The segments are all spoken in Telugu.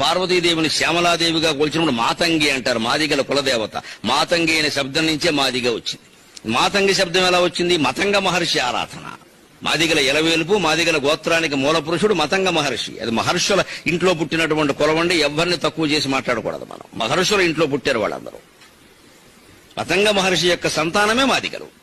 పార్వతీదేవిని శ్యామలాదేవిగా కొలిచినప్పుడు మాతంగి అంటారు. మాదిగల కులదేవత. మాతంగి అనే శబ్దం నుంచే మాదిగ వచ్చింది. మాతంగి శబ్దం ఎలా వచ్చింది? మతంగ మహర్షి ఆరాధన. మాదిగల ఎలవేలుపు, మాదిగల గోత్రానికి మూల పురుషుడు మతంగ మహర్షి. అది మహర్షుల ఇంట్లో పుట్టినటువంటి కులవండి. ఎవరిని తక్కువ చేసి మాట్లాడకూడదు మనం. మహర్షుల ఇంట్లో పుట్టారు వాళ్ళందరూ. మతంగ మహర్షి యొక్క సంతానమే మాదిగలు.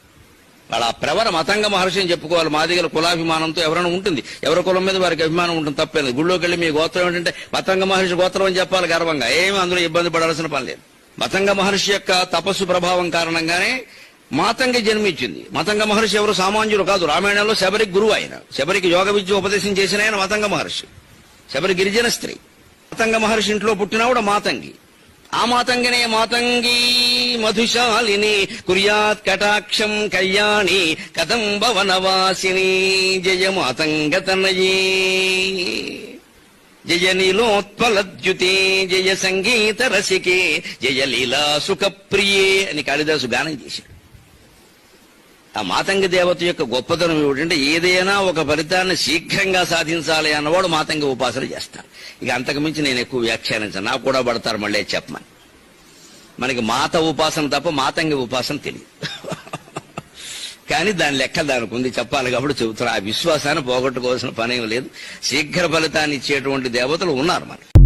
వాళ్ళ ప్రవర మతంగ మహర్షి అని చెప్పుకోవాలి. మాదిగల కులాభిమానంతో ఎవరైనా ఉంటుంది. ఎవరి కులం మీద వారికి అభిమానం ఉంటుంది, తప్పలేదు. గుళ్ళోకి వెళ్ళి మీ గోత్రం ఏంటంటే మతంగ మహర్షి గోత్రం అని చెప్పాలి గర్వంగా. ఏమీ అందులో ఇబ్బంది పడాల్సిన పని లేదు. మతంగ మహర్షి యొక్క తపస్సు ప్రభావం కారణంగానే మాతంగి జన్మించింది. మతంగ మహర్షి ఎవరు సామాన్యులు కాదు. రామాయణంలో శబరికి గురువు ఆయన. శబరికి యోగ విద్య ఉపదేశం చేసిన ఆయన మతంగ మహర్షి. శబరి గిరిజన స్త్రీ. మతంగ మహర్షి ఇంట్లో పుట్టినవాడు మాతంగి. ఆ మాతంగినే మాతంగి మధుశాలిని కుర్యాత్ కటాక్షం కళ్యాణి కదంబ వనవాసిని జయ మాతంగ తనయే జయ నీలోత్పలద్యుతే జయ సంగీత రసికే జయ లీలా సుఖప్రియే అని కాళిదాసు గానం చేశాడు. ఆ మాతంగి దేవత యొక్క గొప్పతనం ఏమిటంటే ఏదైనా ఒక ఫలితాన్ని శీఘ్రంగా సాధించాలి అన్నవాడు మాతంగి ఉపాసన చేస్తాడు. ఇక అంతకుమించి నేను ఎక్కువ వ్యాఖ్యానించాను. నాకు కూడా పడతారు మళ్ళీ చెప్పమని. మనకి మాత ఉపాసన తప్ప మాతంగి ఉపాసన తెలియదు. కానీ దాని లెక్క దానికి ఉంది, చెప్పాలి కాబట్టి చెబుతున్నా. ఆ విశ్వాసాన్ని పోగొట్టుకోవాల్సిన పనేం లేదు. శీఘ్ర ఫలితాన్ని ఇచ్చేటువంటి దేవతలు ఉన్నారు మనకి.